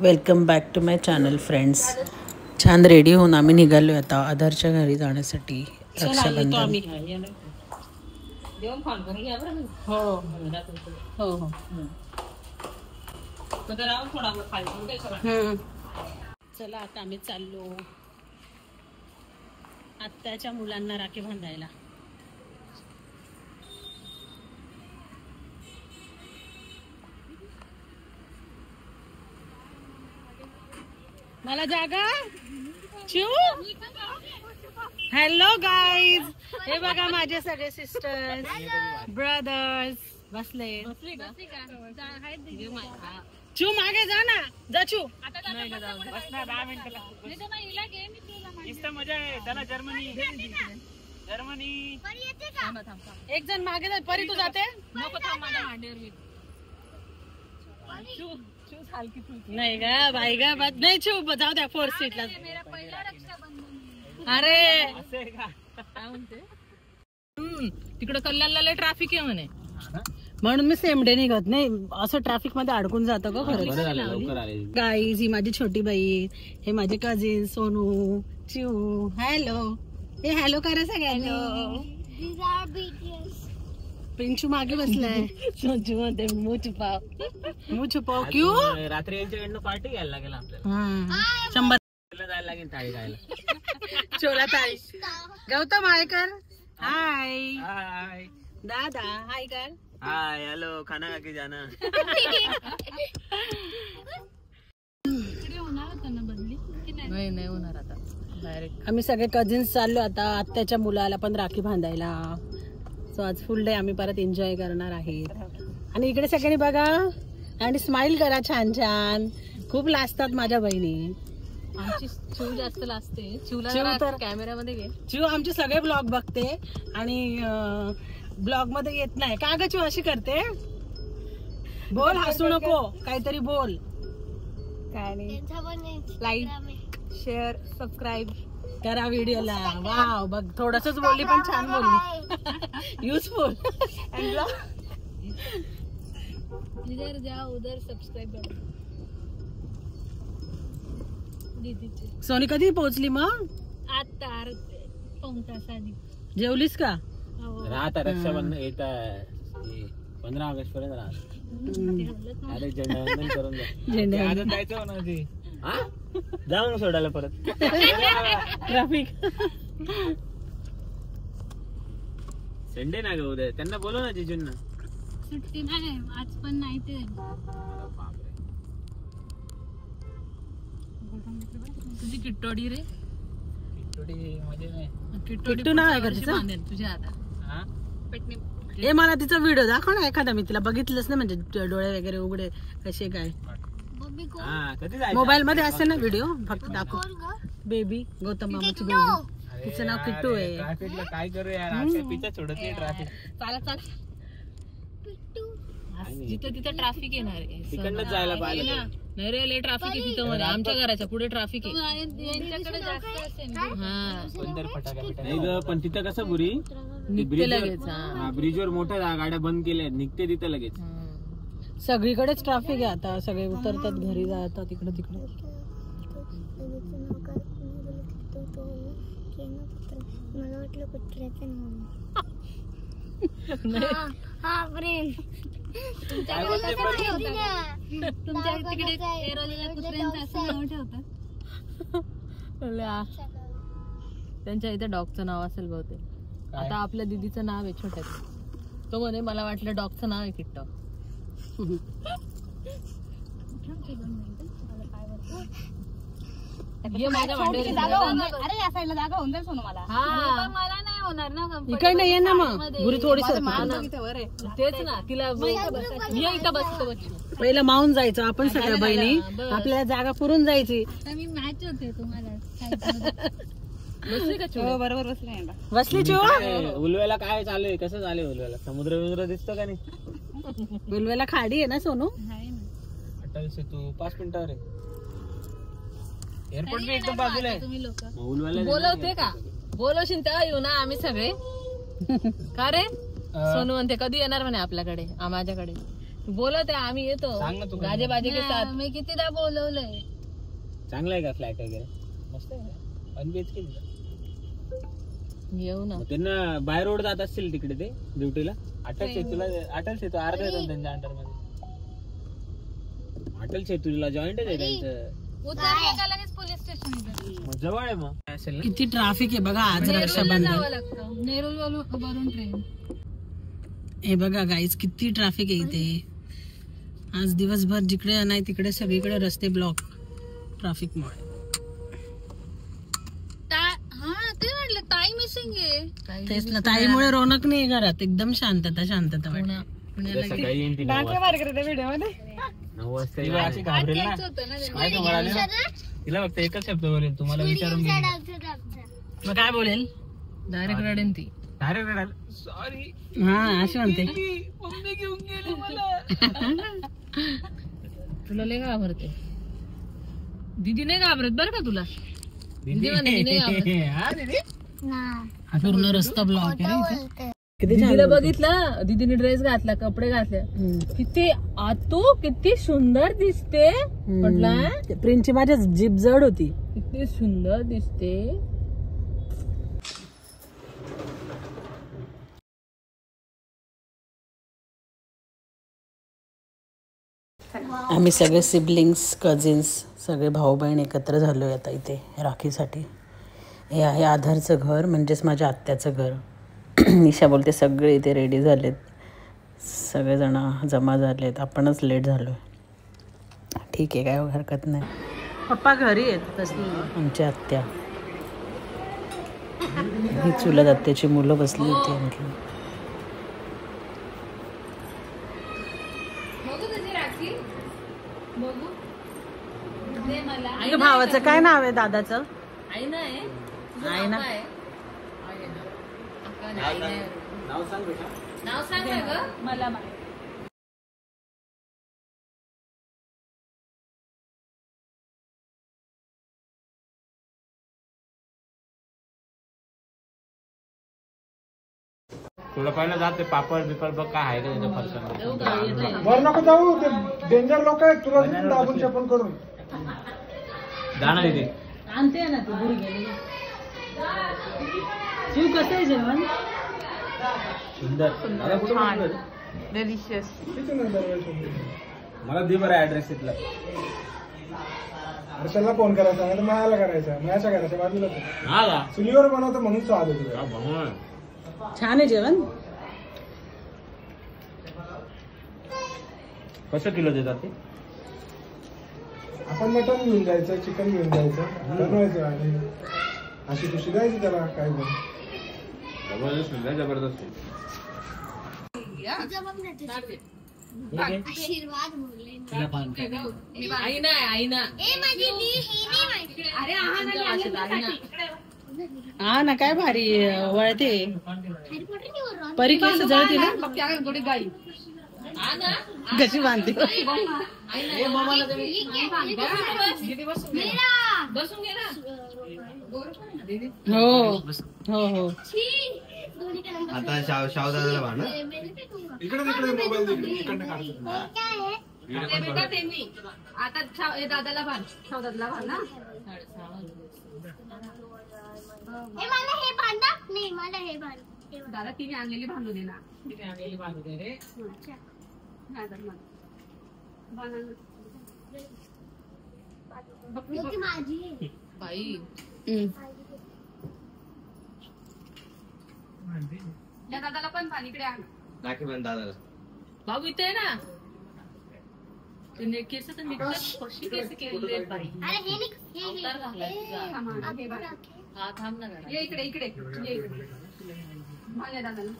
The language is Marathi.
Welcome back to my channel friends. छान रेडी होऊन आम्ही निघालो आता आधारच्या घरी जाण्यासाठी. रक्षाबंधन चला आता आम्ही चाललो आत्याच्या मुलांना राखी बांधायला. मला जागा हॅलो गाईज, हे बघा माझे सगळे सिस्टर्स ब्रदर्स बसले. चू मागे जा ना, जा चू. 10 मिनिटं मजा आहे. त्याला जर्मनी एक जण मागे जा. परी तू जाते नको, थांब माझ्या मांडीवर मी. नाही गा बाई गा नाही चू जाऊ द्या 4th सीटला. अरे तिकडे कल्याणला ट्रॅफिक आहे म्हणे, म्हणून मी सेम डे निघत नाही. असं ट्रॅफिक मध्ये अडकून जातं ग खरंच. गाईज ही माझी छोटी बाई, हे माझे कझिन सोनू चिऊ. हॅलो, हे हॅलो करा सगळ्यांनी. पिंचू मागे बसलाय. सोचू मध्ये मुंह छुपाव क्यों? रात्री यांच्याकडनं पार्टी घ्यायला लागेल आपल्याला. 100 जायला लागेल थाळी खायला. चोला ताई. गौतम हाय कर. हाय हाय दादा हाय कर. हाय हॅलो, खाना खा के जाना. नाही होणार आता. डायरेक्ट आम्ही सगळे कझिन्स चाललो आता आत्याच्या मुलाला पण राखी बांधायला. सो आज फुल डे आम्ही परत एन्जॉय करणार आहेत. आणि इकडे सगळ्यांनी बघा आणि स्माइल करा छान छान. खूप लाजतात माझ्या बहिणी. आमची चिव जास्त लाजते. चिव तर कॅमेरामध्ये घे. चिव आमचे सगळे ब्लॉग बघते आणि ब्लॉग मध्ये येत नाही. का ग चिव अशी करते? बोल, हसू नको, काहीतरी बोल. काय नाही, लाईक शेअर सबस्क्राईब करा व्हिडिओला. वाव बघ, थोडसच बोलली पण छान बोलली. युजफुल. इधर जाओ उधर सबस्क्राईब करा. सोनी कधी पोहोचली मग? आता 5 तास आधी. जेवलीस का? राहता रक्षाबंधन येता 15 ऑगस्ट पर्यंत राहत. अरे झेंडावंदन करून जा. जायचं होणार ते. जा मग सोडायला परत. ट्रॅफिक. संडे ना ग उद्या. त्यांना बोलव ना जिजूंना. सुट्टी नाही आज पण नाही. ते तुझी किट्टोडी रे. किट्टोडी म्हणजे नाही. किट्टू नाव आहे का तिचं? तुझ्या आता हे मला तिचा व्हिडिओ दाखव ना एखादा. मी तिला बघितलंच नाही, म्हणजे डोळे वगैरे उघडे कसे काय. मोबाईल मध्ये असते ना व्हिडिओ, फक्त दाखव. बेबी गौतम मामाची बेबी. तिचं नाव किट्टू आहे. ट्रॅफिकला काय करू यार, पिछा सोडत नाही ट्रॅफिक. चाल जिथं तिथं ट्रॅफिक येणार आहे. तिकडनंच जायला पाहिजे ना. नाही रे, लय ट्रॅफिक आहे तिथं मध्ये. आमच्या घराच्या पुढे ट्रॅफिक आहे. यांच्याकडे जास्त असेल. हा नाही ग, पण तिथं कसं बुरी निघते लगेच. ब्रिजवर मोठ्या गाड्या बंद केल्या, निघते तिथं लगेच. सगळीकडेच ट्रॅफिक आहे आता. सगळे उतरतात घरी जातात इकडे तिकडे. मला वाटलं कुत्र्याचं नाव. तुमच्या तिकडे एरोलीला कुत्र्यांचं असं नाव ठेवतात. त्यांच्या इथे डॉगचं नाव असेल बहुतेक. आता आपल्या दीदीचं नाव आहे छोट्याचं. तो म्हणे मला वाटलं डॉगचं नाव आहे किट्टो. अरे या साईडला जागा होऊन जाईल सोनू मला. मला नाही होणार ना. इकडनं ये ना मग. गुरी थोडीशी तेच ना, तिला इथं बस. पहिलं मावून जायचं आपण सगळ्या बहिणी. आपल्याला जागा पुरून जायची. मी मॅच होते तुम्हाला. बसली का चिव? बरोबर बसले. बसली चिव? उलव्याला काय चालू आहे? कसं चालू आहे उलव्याला? समुद्र दिसतो का नाही? उलव्याला खाडी आहे ना सोनू? अठ्ठावीस तू 5 मिनिटावर आहे. एअरपोर्ट बी एकदम बाजूला आहे. तुम्ही लोक बोलवते का? बोलवशील तेव्हा येऊ ना आम्ही सगळे. का रे? सोनू म्हणते कधी येणार म्हणे आपल्याकडे, माझ्याकडे. बोलत आहे आम्ही येतो सांग ना तू गाजे बाजे के साथ. मी कितीदा बोलवलंय. चांगला आहे का फ्लॅट वगैरे? मस्त आहे का? 1 BHK येऊ ना. त्यांना बाय रोड जात असतील तिकडे ते ड्युटीला. अटल सेतूला अर्धा येतो त्यांच्या अंडर मध्ये. अटल सेतूला जॉईंट आहे त्यांचं. उतरलं का लगेच पोलीस स्टेशन. मग जवळ आहे मग असेल ना. किती ट्रॅफिक आहे बघा आज रक्षाबंधन. नेरूळ वरून ट्रेन. हे बघा गाईज किती ट्रॅफिक आहे इथे आज दिवसभर. जिकडे नाही तिकडे सगळीकडे रस्ते ब्लॉक ट्रॅफिकमुळे. ते म्हटलं ताई मिसिंग आहे. तेच ना ताईमुळे रोनक नाही घरात. एकदम शांतता वाटते. तिला फक्त एकच शब्द बोलेल तुम्हाला विचारून मग काय बोलेल? डायरेक्ट रडेन ती. डायरेक्ट रडेल सॉरी हा अशी म्हणते. मम्मी घेऊन गेली मला. तुला लय घाबरते दीदी. नाही घाबरत बरं का तुला. दीदी पूर्ण रस्ता ब्लॉक आहे. दीदीला बघितलं. दीदीने ड्रेस घातला कपडे घातले. किती आतू किती सुंदर दिसते म्हटलं. प्रिन्सची माझ्या जीभ जड होती. किती सुंदर दिसते. आम्ही सगळे सिबलिंग्स कझिन्स सगळे भाऊ बहीण एकत्र झालो आहे आता इथे राखीसाठी. हे आहे आधारचं घर म्हणजेच माझ्या आत्याचं घर. निशा बोलते सगळे इथे रेडी झालेत. सगळेजण जमा झालेत. आपणच लेट झालो आहे. ठीक आहे काय हरकत नाही. पप्पा घरी आहेत आमची आत्या. ही चुलत आत्याची मुलं बसली होती आणखी. भावाचं काय नाव आहे दादाचं? आईना नाव सांग बेटा. नाव सांग ग मला. तुला पहिलं जाते पापड बिपड बघ काय आहे का त्याचं फरसाण. वर नको जाऊ. ते डेंजर लोक आहेत. तुला दाबून चपन करून जाणार तिथे. आणते ना तू गुरु गेली. शिव कसं आहे जेवण? सुंदर. डिलिशियस. मला दे बरं ऍड्रेस तिथला. हर्षलला फोन करायचा नाही तर मायाला करायचा. मायाच्या घराच्या बाजूला हा का चुलीवर बनवतो म्हणून स्वाद होतो. छान आहे जेवण. कसं किलो देतात ते? आपण मटण घेऊन जायचं, चिकन घेऊन जायचं, बनवायचं आणि अशी खुशी द्यायची त्याला. काय पण जबरदस्त. आशीर्वाद बोलले. हा ना काय भारी वळते. परी केस जळते ना. कशी बांधते. हो हो हो. आता शावदादाला भांडण. इकडे मोबाईल इकडे काढतो. आता दादाला भान. दादाला भान ना. मला हे बांधा. नाही मला हे बांध. दादा तिने आणलेली बांधू दे ना. तिने आणलेली बांधू दे रे. माझी बाई. या दादाला पण पाणी इकडे आण. राखी बंद दादाला. बाबू इथे आहे ना. केस तर कशी केस केले बाई. हा थांब ना. ये इकडे इकडे ये इकडे. माझ्या दादाला